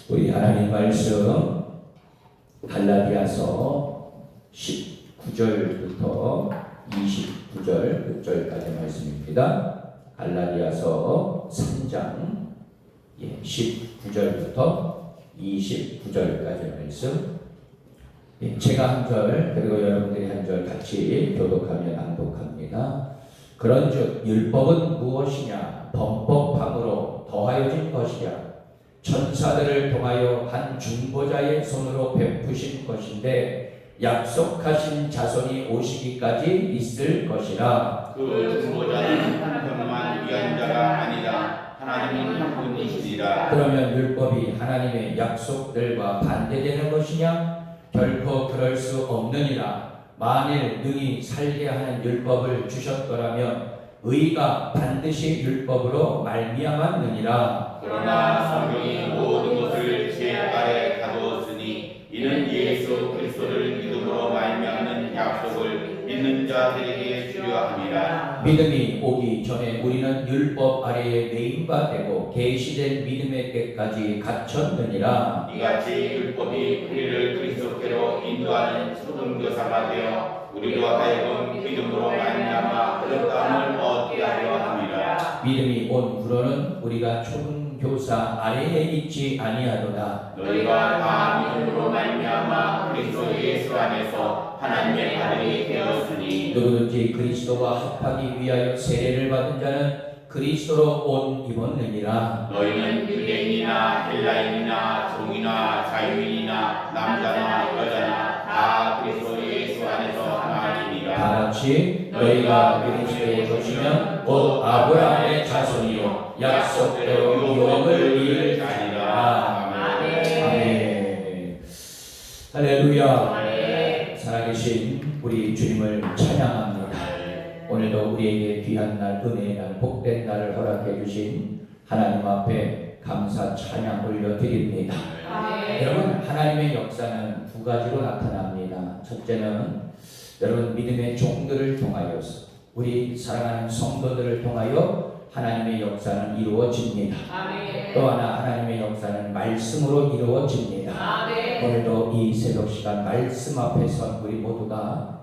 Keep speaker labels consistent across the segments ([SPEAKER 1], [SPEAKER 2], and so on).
[SPEAKER 1] 우리 하나님 말씀 갈라디아서 19절부터 29절 끝절까지 말씀입니다. 갈라디아서 3장 19절부터 29절까지 말씀. 제가 한 절 그리고 여러분들이 한 절 같이 교독하며 낭독합니다. 그런즉 율법은 무엇이냐? 범법함으로 더하여진 것이냐? 천사들을 통하여 한 중보자의 손으로 베푸신 것인데 약속하신 자손이 오시기까지 있을 것이라.
[SPEAKER 2] 그 중보자는 한편만 위한 자가 아니다. 하나님은 한 분이시리라.
[SPEAKER 1] 그러면 율법이 하나님의 약속들과 반대되는 것이냐? 결코 그럴 수 없느니라. 만일 능히 살게 하는 율법을 주셨더라면 의가 반드시 율법으로 말미암았느니라.
[SPEAKER 2] 그러나 성경이 모든 것을 제 아래 가두었으니 이는 예수 그리스도를 믿음으로 말미암는 약속을 믿는 자들에게 주려함이라.
[SPEAKER 1] 믿음이 오기 전에 우리는 율법 아래에 매인 바 되고 계시된 믿음의 때까지 갇혔느니라.
[SPEAKER 2] 이같이 율법이 우리를 그리스도께로 인도하는 초등교사가 되어 우리로 하여금 믿음으로 말미암아 의롭다함을 얻게 하려 함이라.
[SPEAKER 1] 믿음이 온 후로는 우리가 초등교사 아래에 있지 아니하도다.
[SPEAKER 2] 너희가 다 믿음으로 말미암아 그리스도 예수 안에서 하나님의 아들이 되었으니
[SPEAKER 1] 누구든지 그리스도와 합하기 위하여 세례를 받은 자는 그리스도로 옷 입었느니라.
[SPEAKER 2] 너희는 유대인이나 헬라인이나 종이나 자유인이나 남자나 여자나 다 그리스도 예수 안에서 하나님이라.
[SPEAKER 1] 다 같이 너희가 그리스도에 오시면 곧 아브라함의 자손이요 약속대로 유업을 이을 자니라. 아멘. 할렐루야. 살아계신 우리 주님을 찬양합니다. 오늘도 우리에게 귀한 날, 은혜의 날, 복된 날을 허락해 주신 하나님 앞에 감사 찬양 올려드립니다. 여러분, 하나님의 역사는 두 가지로 나타납니다. 첫째는 여러분 믿음의 종들을 통하여서 우리 사랑하는 성도들을 통하여 하나님의 역사는 이루어집니다. 또 하나 하나님의 역사는 말씀으로 이루어집니다. 오늘도 이 새벽 시간 말씀 앞에서 우리 모두가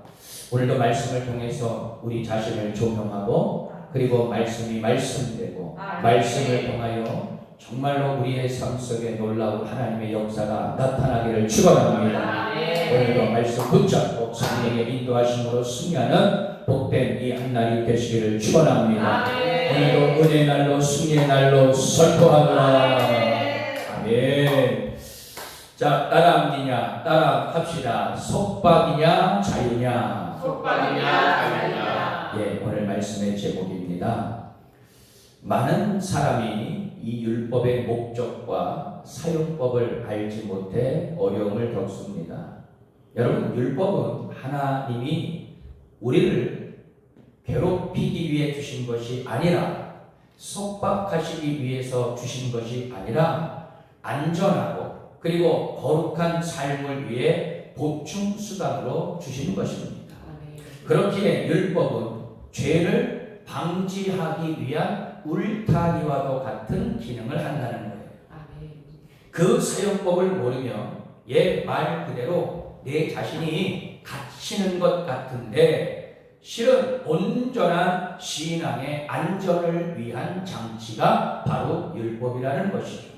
[SPEAKER 1] 오늘도 말씀을 통해서 우리 자신을 조명하고 그리고 말씀이 말씀되고 말씀을 통하여 정말로 우리의 삶 속에 놀라운 하나님의 역사가 나타나기를 축원합니다. 오늘도 말씀 붙잡고 성령의 인도하심으로 승리하는 복된 이 한날이 되시기를 축원합니다. 오늘도 은혜의 날로 승리의 날로 선포하노라. 아멘. 자, 따라합니냐? 따라합시다. 속박이냐 자유냐?
[SPEAKER 2] 속박이냐 자유냐.
[SPEAKER 1] 오늘 말씀의 제목입니다. 많은 사람이 이 율법의 목적과 사용법을 알지 못해 어려움을 겪습니다. 여러분, 율법은 하나님이 우리를 괴롭히기 위해 주신 것이 아니라 속박하시기 위해서 주신 것이 아니라 안전하고 그리고 거룩한 삶을 위해 보충 수단으로 주신 것입니다. 그렇기에 율법은 죄를 방지하기 위한 울타리와도 같은 기능을 한다는 거예요. 그 사용법을 모르면 말 그대로 내 자신이 갇히는 것 같은데 실은 온전한 신앙의 안전을 위한 장치가 바로 율법이라는 것이죠.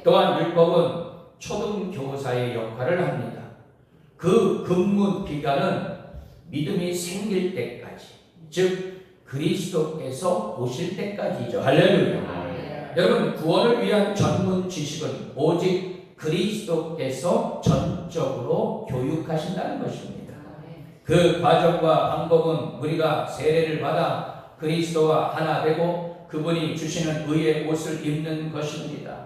[SPEAKER 1] 또한 율법은 초등교사의 역할을 합니다. 그 근무 기간은 믿음이 생길 때까지, 즉 그리스도께서 오실 때까지죠. 할렐루야. 여러분, 구원을 위한 전문 지식은 오직 그리스도께서 전적으로 교육하신다는 것입니다. 그 과정과 방법은 우리가 세례를 받아 그리스도와 하나 되고 그분이 주시는 의의 옷을 입는 것입니다.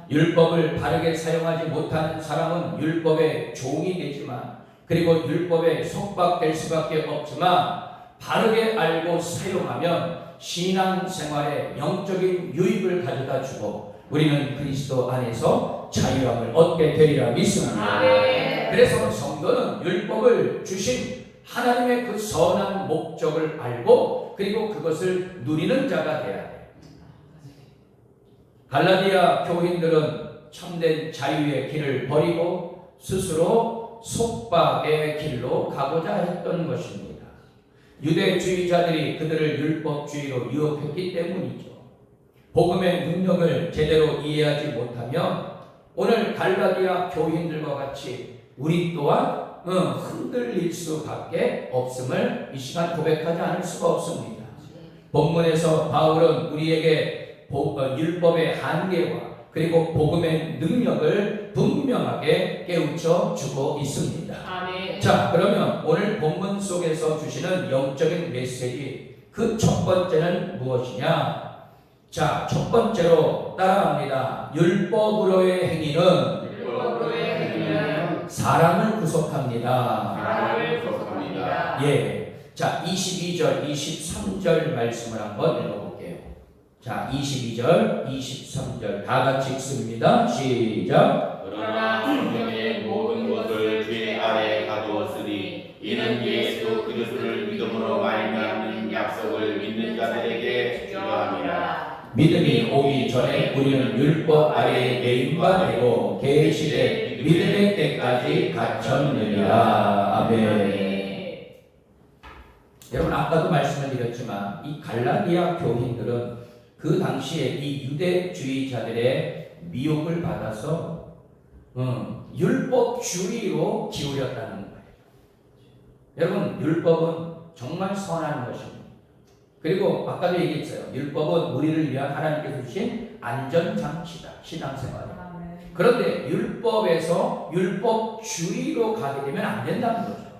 [SPEAKER 1] 율법을 바르게 사용하지 못하는 사람은 율법의 종이 되지만 그리고 율법에 속박될 수밖에 없지만 바르게 알고 사용하면 신앙생활에 영적인 유익을 가져다 주고 우리는 그리스도 안에서 자유함을 얻게 되리라 믿습니다. 그래서 성도는 율법을 주신 하나님의 그 선한 목적을 알고 그리고 그것을 누리는 자가 되어야 돼요. 갈라디아 교인들은 참된 자유의 길을 버리고 스스로 속박의 길로 가고자 했던 것입니다. 유대주의자들이 그들을 율법주의로 유혹했기 때문이죠. 복음의 능력을 제대로 이해하지 못하면 오늘 갈라디아 교인들과 같이 우리 또한 흔들릴 수밖에 없음을 이 시간 고백하지 않을 수가 없습니다. 본문에서 바울은 우리에게 율법의 한계와 그리고 복음의 능력을 분명하게 깨우쳐 주고 있습니다.
[SPEAKER 3] 아멘.
[SPEAKER 1] 자, 그러면 오늘 본문 속에서 주시는 영적인 메시지 그 첫 번째는 무엇이냐? 자, 첫 번째로 따라합니다. 율법으로의 행위는 사람을 구속합니다. 예. 자, 22절, 23절 말씀을 한번 읽어볼게요. 자, 22절, 23절 다 같이 읽습니다. 시작.
[SPEAKER 2] 그러나 성경의 모든 것을 죄 아래 가두었으니 이는 예수 그리스도를 믿음으로 말미암는 약속을 믿는 자들에게 주려함이라.
[SPEAKER 1] 믿음이 오기 전에 우리는 율법 아래에 매임바 되고 계시되 믿음의 때까지 갇혔느니라. 아멘. 여러분, 아까도 말씀을 드렸지만 이 갈라디아 교인들은 그 당시에 이 유대주의자들의 미혹을 받아서 율법주의로 기울였다는 거예요. 여러분, 율법은 정말 선한 것입니다. 그리고 아까도 얘기했어요. 율법은 우리를 위한 하나님께서 주신 안전장치다. 신앙생활에. 그런데 율법에서 율법주의로 가게 되면 안 된다는 거죠.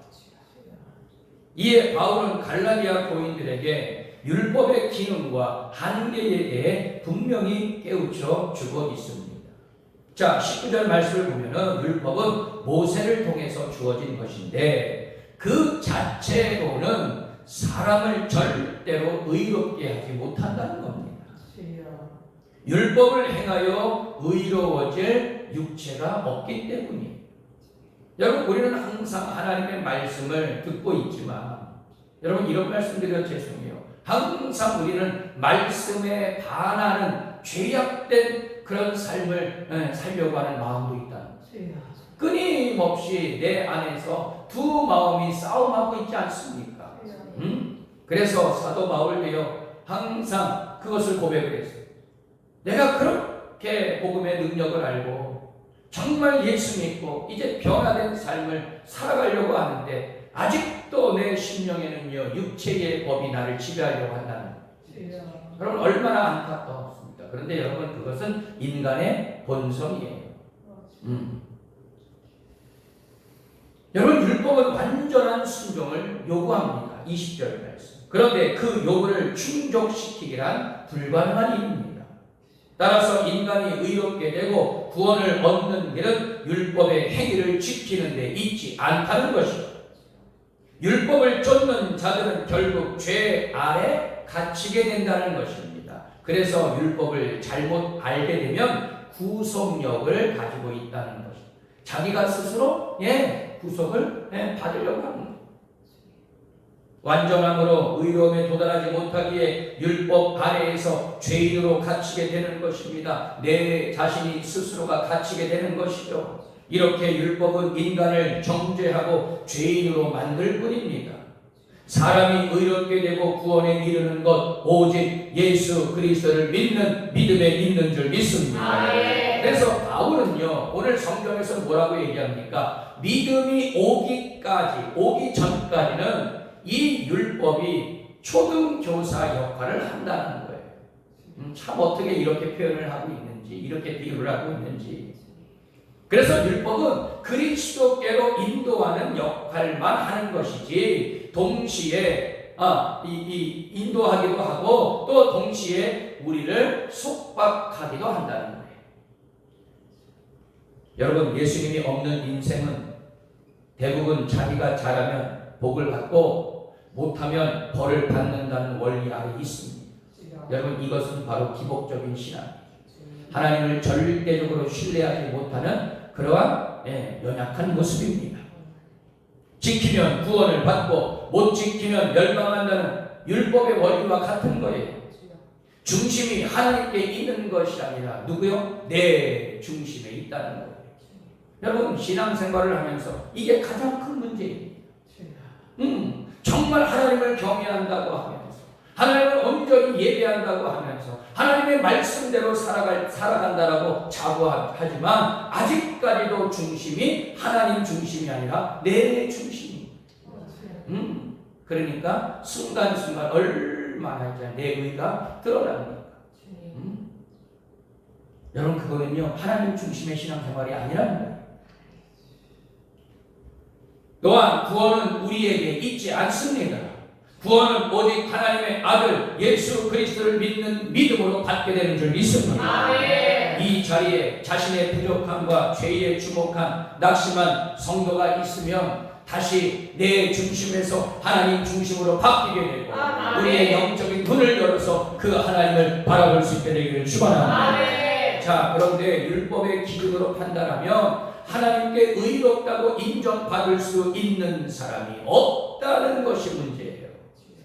[SPEAKER 1] 이에 바울은 갈라디아 교인들에게 율법의 기능과 한계에 대해 분명히 깨우쳐 주고 있습니다. 자, 19절 말씀을 보면은 율법은 모세를 통해서 주어진 것인데 그 자체로는 사람을 절대로 의롭게 하지 못한다는 겁니다. 율법을 행하여 의로워질 육체가 없기 때문이에요. 여러분, 우리는 항상 하나님의 말씀을 듣고 있지만 여러분, 이런 말씀드려 죄송해요. 항상 우리는 말씀에 반하는 죄악된 그런 삶을 살려고 하는 마음도 있다는 거죠. 끊임없이 내 안에서 두 마음이 싸움하고 있지 않습니까? 그래서 사도 바울도요 항상 그것을 고백을 했어요. 내가 그렇게 복음의 능력을 알고 정말 예수 믿고 이제 변화된 삶을 살아가려고 하는데 아직도 내 심령에는요 육체의 법이 나를 지배하려고 한다는 거예요. 여러분, 얼마나 안타깝습니까? 그런데 여러분, 그것은 인간의 본성이에요. 여러분, 율법은 완전한 순종을 요구합니다. 20절 말씀. 그런데 그 요구를 충족시키기란 불가능한 일입니다. 따라서 인간이 의롭게 되고 구원을 얻는 길은 율법의 행위를 지키는 데 있지 않다는 것이죠. 율법을 쫓는 자들은 결국 죄 아래 갇히게 된다는 것입니다. 그래서 율법을 잘못 알게 되면 구속력을 가지고 있다는 것입니다. 자기가 스스로 구속을 받으려고 하는 거예요. 완전함으로 의로움에 도달하지 못하기에 율법 아래에서 죄인으로 갇히게 되는 것입니다. 내 자신이 스스로가 갇히게 되는 것이죠. 이렇게 율법은 인간을 정죄하고 죄인으로 만들 뿐입니다. 사람이 의롭게 되고 구원에 이르는 것 오직 예수 그리스도를 믿는 믿음에 있는 줄 믿습니다. 그래서 바울은요 오늘 성경에서 뭐라고 얘기합니까? 믿음이 오기 전까지는 이 율법이 초등교사 역할을 한다는 거예요. 참 어떻게 이렇게 표현을 하고 있는지, 이렇게 비유를 하고 있는지. 그래서 율법은 그리스도께로 인도하는 역할만 하는 것이지 동시에 인도하기도 하고 또 동시에 우리를 속박하기도 한다는 거예요. 여러분, 예수님이 없는 인생은 대부분 자기가 잘하면 복을 받고 못하면 벌을 받는다는 원리 아래 있습니다. 여러분, 이것은 바로 기복적인 신앙, 하나님을 절대적으로 신뢰하지 못하는 그러한 연약한 모습입니다. 지키면 구원을 받고 못 지키면 멸망한다는 율법의 원리와 같은 거예요. 중심이 하나님께 있는 것이 아니라 누구요? 내 중심에 있다는 거예요. 여러분 신앙생활을 하면서 이게 가장 큰 문제예요. 정말 하나님을 경외한다고 하면서 하나님을 온전히 예배한다고 하면서 하나님의 말씀대로 살아간다라고 자부하지만 아직까지도 중심이 하나님 중심이 아니라 내 중심이. 그러니까 순간순간 얼마나 이제 내 의가 드러납니까? 여러분 그거는요 하나님 중심의 신앙생활이 아니라는 거예요. 또한 구원은 우리에게 있지 않습니다. 구원은 오직 하나님의 아들 예수 그리스도를 믿는 믿음으로 받게 되는 줄 믿습니다.
[SPEAKER 3] 아멘.
[SPEAKER 1] 이 자리에 자신의 부족함과 죄에 주목한 낙심한 성도가 있으면 다시 내 중심에서 하나님 중심으로 바뀌게 되고
[SPEAKER 3] 아멘.
[SPEAKER 1] 우리의 영적인 눈을 열어서 그 하나님을 바라볼 수 있게 되기를 축원합니다.
[SPEAKER 3] 아멘.
[SPEAKER 1] 자, 그런데 율법의 기준으로 판단하면 하나님께 의롭다고 인정받을 수 있는 사람이 없다는 것이 문제예요.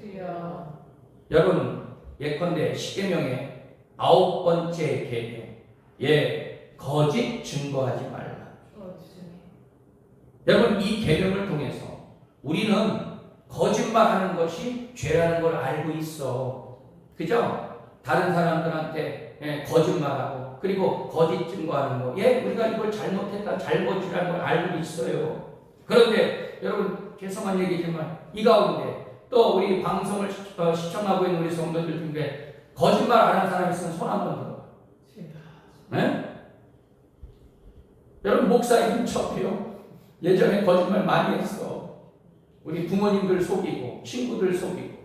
[SPEAKER 3] 주여.
[SPEAKER 1] 여러분 예컨대 십계명의 9번째 계명, 거짓 증거하지 말라. 여러분 이 계명을 통해서 우리는 거짓말하는 것이 죄라는 걸 알고 있어. 그죠? 다른 사람들한테 거짓말하고 그리고 거짓 증거하는 거. 우리가 이걸 잘못했다, 잘못이라는 걸 알고 있어요. 그런데 여러분 죄송한 얘기지만 이 가운데 또 우리 방송을 시청하고 있는 우리 성도들 중에 거짓말 안 하는 사람이 있으면 손 한번 들어. 네? 여러분 목사님 저도요. 예전에 거짓말 많이 했어. 우리 부모님들 속이고 친구들 속이고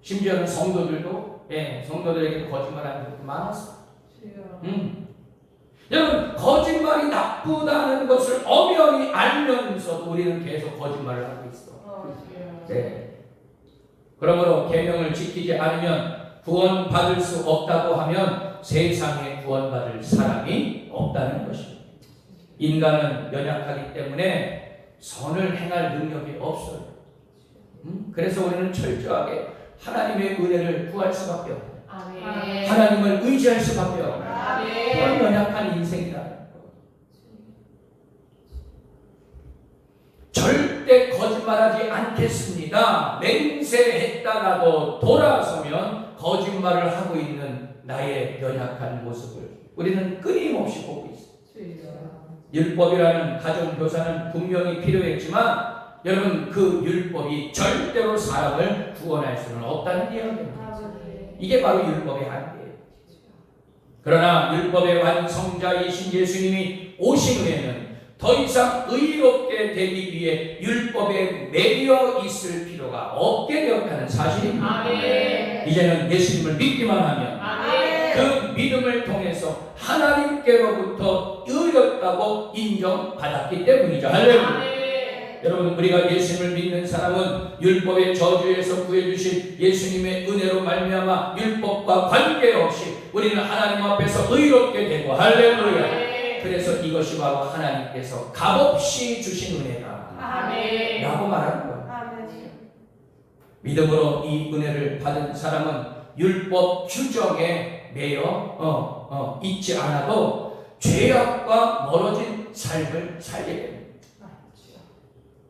[SPEAKER 1] 심지어는 성도들도 성도들에게 거짓말하는 것도 많았어. 여러분 거짓말이 나쁘다는 것을 엄연히 알면서도 우리는 계속 거짓말을 하고 있어. 네. 그러므로 계명을 지키지 않으면 구원받을 수 없다고 하면 세상에 구원받을 사람이 없다는 것입니다. 인간은 연약하기 때문에 선을 행할 능력이 없어요. 그래서 우리는 철저하게 하나님의 은혜를 구할 수밖에 없어요.
[SPEAKER 3] 아멘.
[SPEAKER 1] 하나님을 의지할 수밖에 없어요.
[SPEAKER 3] 아멘.
[SPEAKER 1] 그런 연약한 인생이라는 거. 절대 거짓말하지 않겠습니다. 맹세했다가도 돌아서면 거짓말을 하고 있는 나의 연약한 모습을 우리는 끊임없이 보고 있어요. 율법이라는 가정교사는 분명히 필요했지만 여러분 그 율법이 절대로 사람을 구원할 수는 없다는 이야기입니다. 이게 바로 율법의 한계예요. 그러나 율법의 완성자이신 예수님이 오신 후에는 더 이상 의롭게 되기 위해 율법에 매여 있을 필요가 없게 되었다는 사실입니다.
[SPEAKER 3] 아멘.
[SPEAKER 1] 이제는 예수님을 믿기만 하면
[SPEAKER 3] 아멘.
[SPEAKER 1] 그 믿음을 통해서 하나님께로부터 의롭다고 인정받았기 때문이죠. 할렐루야.
[SPEAKER 3] 아멘.
[SPEAKER 1] 여러분 우리가 예수님을 믿는 사람은 율법의 저주에서 구해주신 예수님의 은혜로 말미암아 율법과 관계없이 우리는 하나님 앞에서 의롭게 되고 할렐루야.
[SPEAKER 3] 아멘.
[SPEAKER 1] 그래서 이것이 바로 하나님께서 값없이 주신 은혜다
[SPEAKER 3] 아멘.
[SPEAKER 1] 라고 말하는 거예요. 믿음으로 이 은혜를 받은 사람은 율법 규정에 매여 있지 않아도 죄악과 멀어진 삶을 살게 됩니다.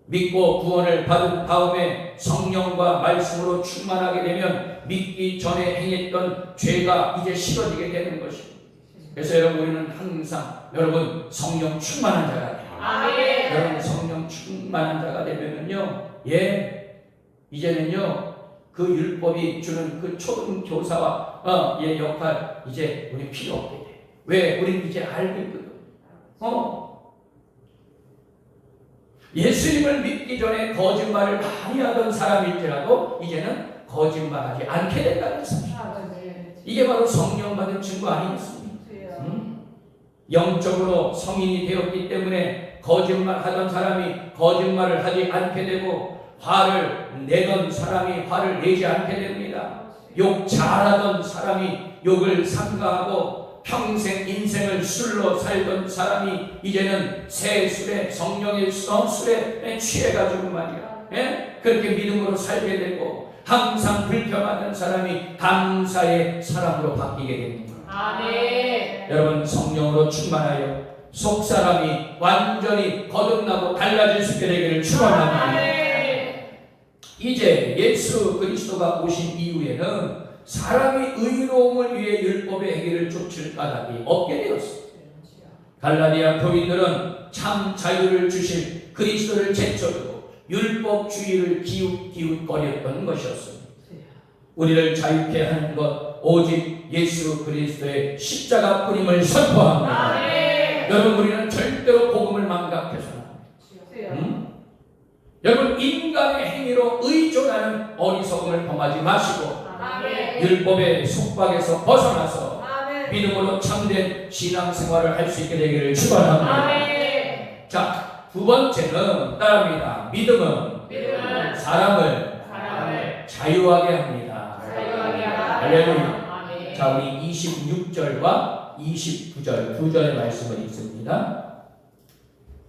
[SPEAKER 1] 믿고 구원을 받은 다음에 성령과 말씀으로 충만하게 되면 믿기 전에 행했던 죄가 이제 싫어지게 되는 것입니다. 그래서 여러분 우리는 항상 여러분 성령 충만한 자가 돼요.
[SPEAKER 3] 아멘.
[SPEAKER 1] 여러분 성령 충만한 자가 되면은요, 이제는요 그 율법이 주는 그 초등 교사와 역할 이제 우리 필요 없게 돼. 왜? 우리는 이제 알고 있거든. 예수님을 믿기 전에 거짓말을 많이 하던 사람일지라도 이제는 거짓말하지 않게 된다는 사실. 이게 바로 성령 받은 증거 아니겠습니까? 영적으로 성인이 되었기 때문에 거짓말하던 사람이 거짓말을 하지 않게 되고 화를 내던 사람이 화를 내지 않게 됩니다. 욕 잘하던 사람이 욕을 삼가하고 평생 인생을 술로 살던 사람이 이제는 새 술에 성령의 술에 취해가지고 말이야. 그렇게 믿음으로 살게 되고 항상 불평하는 사람이 감사의 사람으로 바뀌게 됩니다.
[SPEAKER 3] 아멘.
[SPEAKER 1] 여러분, 성령으로 충만하여 속 사람이 완전히 거듭나고 달라질 수 있게 되기를 축원합니다.
[SPEAKER 3] 아멘.
[SPEAKER 1] 이제 예수 그리스도가 오신 이후에는 사람이 의로움을 위해 율법의 행위를 쫓을 까닭이 없게 되었습니다. 갈라디아 교인들은 참 자유를 주실 그리스도를 제쳐두고 율법주의를 기웃거렸던 것이었습니다. 우리를 자유케 하는 것 오직 예수 그리스도의 십자가 뿌림을 선포합니다.
[SPEAKER 3] 아멘.
[SPEAKER 1] 여러분, 우리는 절대로 복음을 망각해서는 안 돼요. 여러분, 인간의 행위로 의존하는 어리석음을 범하지 마시고
[SPEAKER 3] 아멘.
[SPEAKER 1] 율법의 속박에서 벗어나서
[SPEAKER 3] 아멘.
[SPEAKER 1] 믿음으로 참된 신앙생활을 할 수 있게 되기를 축원합니다.
[SPEAKER 3] 아멘.
[SPEAKER 1] 자, 두 번째는 따릅니다. 믿음은
[SPEAKER 3] 믿음은
[SPEAKER 1] 사람을
[SPEAKER 3] 사람을
[SPEAKER 1] 자유하게 합니다.
[SPEAKER 3] 자유하게 하라.
[SPEAKER 1] 할렐루야.
[SPEAKER 3] 아멘.
[SPEAKER 1] 자, 우리 26절과 29절 두 절의 말씀을 읽습니다.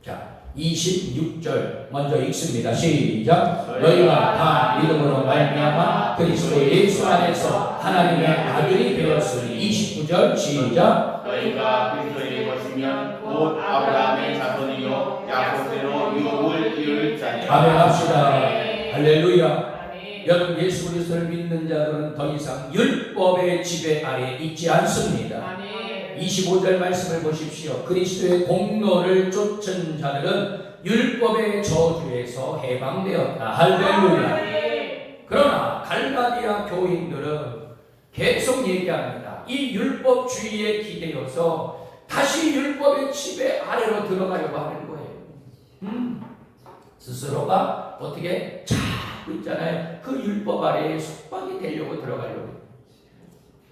[SPEAKER 1] 자, 26절 먼저 읽습니다. 시작. 너희가 다 믿음으로 말미암아 그리스도 예수 안에서 하나님의 아들이 되었으니. 29절 시작.
[SPEAKER 2] 너희가 그리스도의 것이면 곧 아브라함의 자손이요 야곱대로 유업을 이룰 자니.
[SPEAKER 1] 아멘 합시다.
[SPEAKER 3] 아멘.
[SPEAKER 1] 할렐루야.
[SPEAKER 3] 아멘.
[SPEAKER 1] 여러분, 예수 그리스도를 믿는 자들은 더 이상 율법의 지배 아래 있지 않습니다.
[SPEAKER 3] 아멘.
[SPEAKER 1] 25절 말씀을 보십시오. 그리스도의 공로를 쫓은 자들은 율법의 저주에서 해방되었다. 할렐루야.
[SPEAKER 3] 아멘.
[SPEAKER 1] 그러나 갈라디아 교인들은 계속 얘기합니다. 이 율법주의에 기대어서 다시 율법의 지배 아래로 들어가려고 하는 거예요. 스스로가 어떻게 자꾸 있잖아요. 그 율법 아래에 속박이 되려고 들어가려고 해요.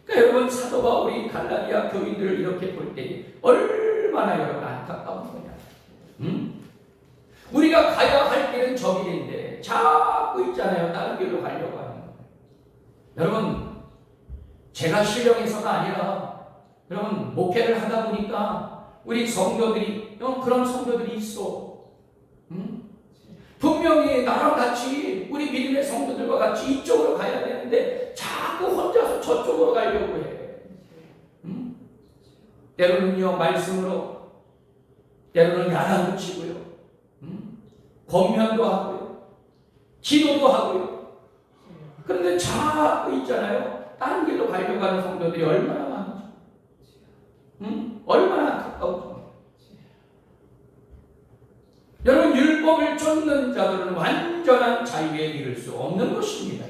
[SPEAKER 1] 그러니까 여러분, 사도 바울이 갈라디아 교인들을 이렇게 볼 때 얼마나 여러분 안타까운 거냐. 우리가 가야 할 길은 저 길인데 자꾸 있잖아요. 다른 길로 가려고 하는 거예요. 여러분, 제가 신령해서가 아니라 여러분, 목회를 하다 보니까 우리 성도들이 그런 성도들이 있어. 분명히 나랑 같이 우리 믿음의 성도들과 같이 이쪽으로 가야 되는데 자꾸 혼자서 저쪽으로 가려고 해. 때로는요, 말씀으로, 때로는 야단도 치고요, 권면도 하고요, 기도도 하고요. 그런데 자꾸 있잖아요. 다른 길로 가려고 하는 성도들이 얼마나 많은지. 얼마나 안타까운지. 여러분, 율법을 쫓는 자들은 완전한 자유에 이를 수 없는 것입니다.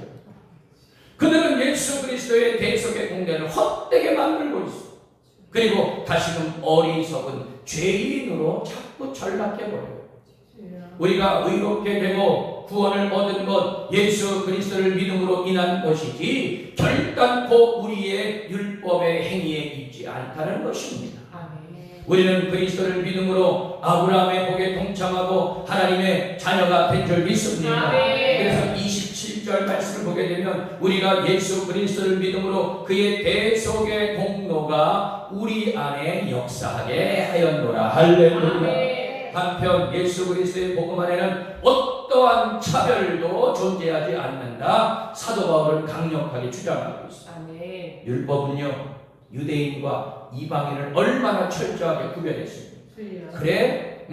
[SPEAKER 1] 그들은 예수 그리스도의 대속의 공대를 헛되게 만들고 있어. 그리고 다시금 어리석은 죄인으로 자꾸 전락해버려요. 우리가 의롭게 되고 구원을 얻은 것 예수 그리스도를 믿음으로 인한 것이지 결단코 우리의 율법의 행위에 있지 않다는 것입니다. 우리는 그리스도를 믿음으로 아브라함의 복에 동참하고 하나님의 자녀가 된 줄 믿습니다. 그래서 27절 말씀을 보게 되면 우리가 예수 그리스도를 믿음으로 그의 대속의 공로가 우리 안에 역사하게 하였노라. 할렐루야. 한편 예수 그리스도의 복음 안에는 어떠한 차별도 존재하지 않는다. 사도 바울은 강력하게 주장하고 있습니다. 율법은요, 유대인과 이방인을 얼마나 철저하게 구별했습니까? 그래?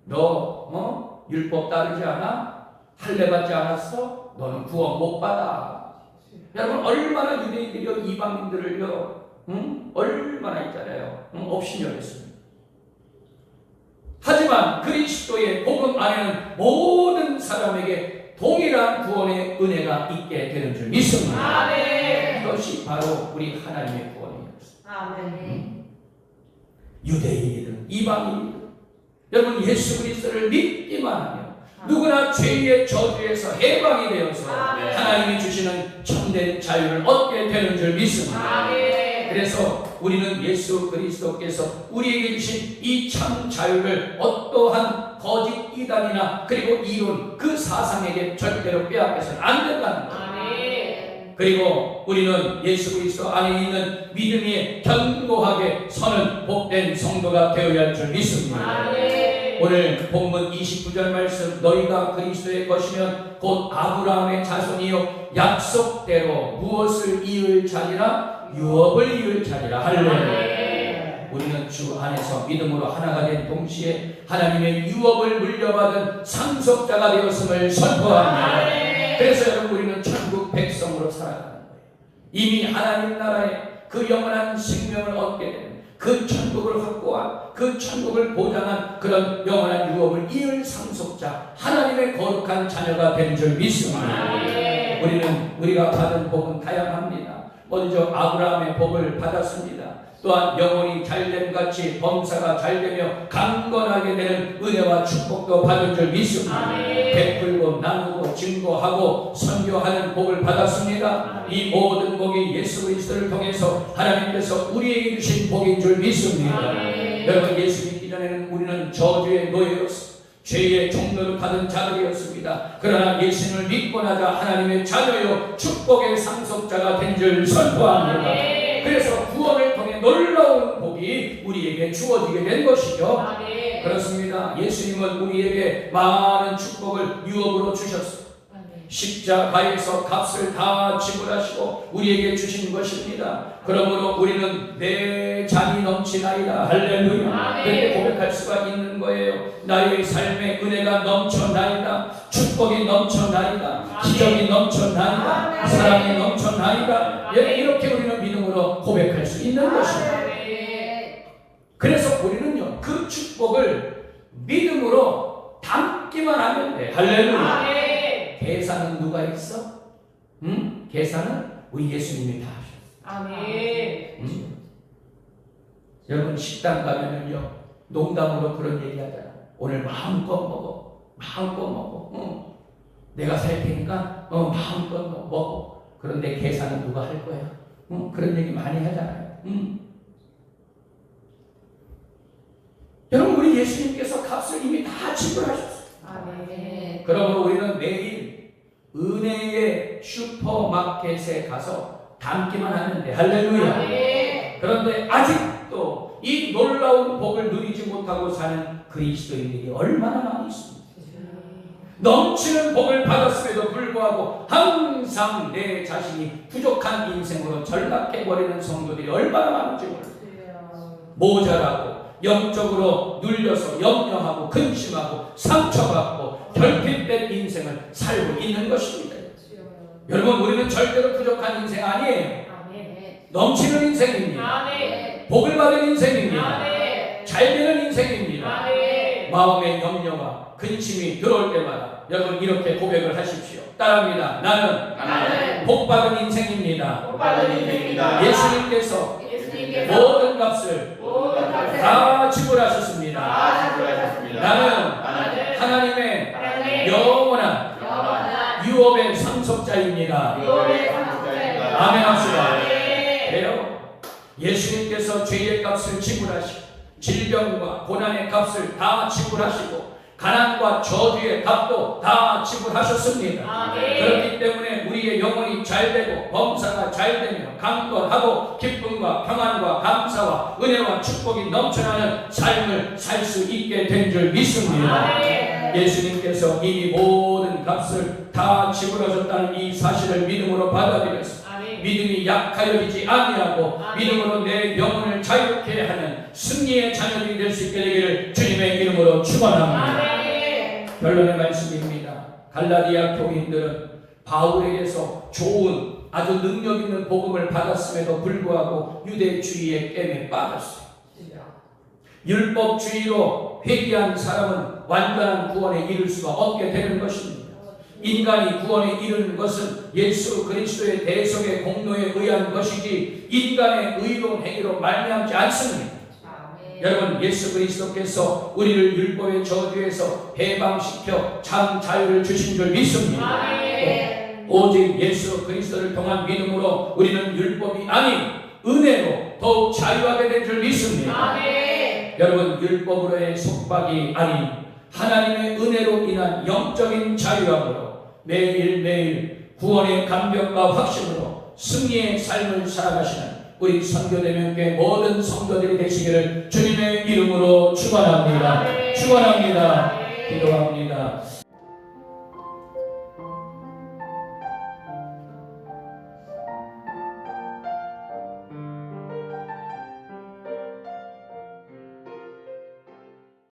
[SPEAKER 1] 너 율법 따르지 않아? 할례 받지 않았어? 너는 구원 못 받아. 여러분, 얼마나 유대인들이요 이방인들을요 얼마나 있잖아요 업신여겼습니다. 하지만 그리스도의 복음 안에는 모든 사람에게 동일한 구원의 은혜가 있게 되는 줄 믿습니다.
[SPEAKER 3] 아멘.
[SPEAKER 1] 그것이 바로 우리 하나님의 구원입니다.
[SPEAKER 3] 아멘.
[SPEAKER 1] 유대인이든 이방인이든 여러분, 예수 그리스도를 믿기만 하면 누구나 죄의 저주에서 해방이 되어서
[SPEAKER 3] 아멘.
[SPEAKER 1] 하나님이 주시는 참된 자유를 얻게 되는 줄 믿습니다.
[SPEAKER 3] 아멘.
[SPEAKER 1] 그래서 우리는 예수 그리스도께서 우리에게 주신 이 참 자유를 어떠한 거짓 이단이나 그리고 이론 그 사상에게 절대로 빼앗겨서는 안 된다는 것.
[SPEAKER 3] 아멘.
[SPEAKER 1] 그리고 우리는 예수 그리스도 안에 있는 믿음이 견고하게 서는 복된 성도가 되어야 할 줄 믿습니다.
[SPEAKER 3] 아멘.
[SPEAKER 1] 오늘 본문 29절 말씀 너희가 그리스도의 것이면 곧 아브라함의 자손이요 약속대로 무엇을 이을 자리라 유업을 이을 자리라. 할렐루야. 우리는 주 안에서 믿음으로 하나가 된 동시에 하나님의 유업을 물려받은 상속자가 되었음을 선포합니다. 그래서 여러분 우리는 천국 백성으로 살아가는 거예요. 이미 하나님 나라에 그 영원한 생명을 얻게 되는 그 천국을 확보한 그 천국을 보장한 그런 영원한 유업을 이을 상속자 하나님의 거룩한 자녀가 된 줄 믿습니다. 우리가 받은 복은 다양합니다. 먼저 아브라함의 복을 받았습니다. 또한 영혼이 잘됨 같이 범사가 잘되며 강건하게 되는 은혜와 축복도 받은 줄 믿습니다. 베풀고 나누고 증거하고 선교하는 복을 받았습니다. 이 모든 복이 예수 그리스도를 통해서 하나님께서 우리에게 주신 복인 줄 믿습니다. 여러분 예수 믿기 전에는 우리는 저주의 노예였습니다. 죄의 종로를 받은 자들이었습니다. 그러나 예수님을 믿고 나자 하나님의 자녀요 축복의 상속자가 된 줄 선포합니다. 그래서 구원을 통해 놀라운 복이 우리에게 주어지게 된 것이죠. 그렇습니다. 예수님은 우리에게 많은 축복을 유업으로 주셨습니다. 십자가에서 값을 다 지불하시고 우리에게 주신 것입니다. 그러므로 우리는 내 잔이 넘치나이다. 할렐루야. 그렇게 고백할 수가 있는 거예요. 나의 삶에 은혜가 넘쳐나이다. 축복이 넘쳐나이다. 기적이 넘쳐나이다. 사랑이 넘쳐나이다. 이렇게 우리는 믿음으로 고백할 수 있는 것입니다. 그래서 우리는요 그 축복을 믿음으로 담기만 하면 돼. 할렐루야. 계산은 누가 있어? 계산은 우리 예수님이 다 하셨어. 여러분 식당 가면은요 농담으로 그런 얘기 하잖아. 오늘 마음껏 먹어. 마음껏 먹어. 내가 살 테니까 마음껏 먹어. 그런데 계산은 누가 할 거야? 그런 얘기 많이 하잖아요. 여러분 우리 예수님께서 값을 이미 다 지불하셨어요. 그러므로 우리는 매일 은혜의 슈퍼마켓에 가서 담기만 하면 돼. 할렐루야. 그런데 아직도 이 놀라운 복을 누리지 못하고 사는 그리스도인들이 얼마나 많이 있습니다. 넘치는 복을 받았음에도 불구하고 항상 내 자신이 부족한 인생으로 전락해버리는 성도들이 얼마나 많은지 몰라요. 모자라고 영적으로 눌려서 염려하고 근심하고 상처받고 결핍된 인생을 살고 있는 것입니다. 여러분 우리는 절대로 부족한 인생 아니에요. 넘치는 인생입니다. 복을 받은 인생입니다. 잘되는 인생입니다. 마음의 염려와 근심이 들어올 때마다 여러분 이렇게 고백을 하십시오. 따라합니다. 나는 복받은 인생입니다. 예수님께서 모든 값을 다 지불하셨습니다. 나는 하나님의 영원한 유업의 상속자입니다. 아멘 합시다. 그래요. 예수님께서 죄의 값을 지불하시고 질병과 고난의 값을 다 지불하시고 가난과 저주의 값도 다 지불하셨습니다. 그렇기 때문에 우리의 영혼이 잘되고 범사가 잘되며 강건하고 기쁨과 평안과 감사와 은혜와 축복이 넘쳐나는 삶을 살 수 있게 된 줄 믿습니다. 예수님께서 이미 모든 값을 다 지불하셨다는 이 사실을 믿음으로 받아들여서 믿음이 약하여지지 아니하고 믿음으로 내 영혼을 자유케 하는 승리의 자녀들이 될 수 있게 되기를 주님의 이름으로 축원합니다. 결론의 말씀입니다. 갈라디아 교인들은 바울에게서 좋은 아주 능력 있는 복음을 받았음에도 불구하고 유대주의의 깸에 빠졌어요. 율법주의로 회개한 사람은 완전한 구원에 이를 수가 없게 되는 것입니다. 인간이 구원에 이르는 것은 예수 그리스도의 대속의 공로에 의한 것이지 인간의 의로운 행위로 말미암지 않습니다. 여러분 예수 그리스도께서 우리를 율법의 저주에서 해방시켜 참 자유를 주신 줄 믿습니다. 오직 예수 그리스도를 통한 믿음으로 우리는 율법이 아닌 은혜로 더욱 자유하게 된 줄 믿습니다. 여러분 율법으로의 속박이 아닌 하나님의 은혜로 인한 영적인 자유함으로 매일매일 구원의 감격과 확신으로 승리의 삶을 살아가시는 우리 선교대명교회 모든 성도들이 되시기를 주님의 이름으로 축원합니다. 축원합니다. 기도합니다.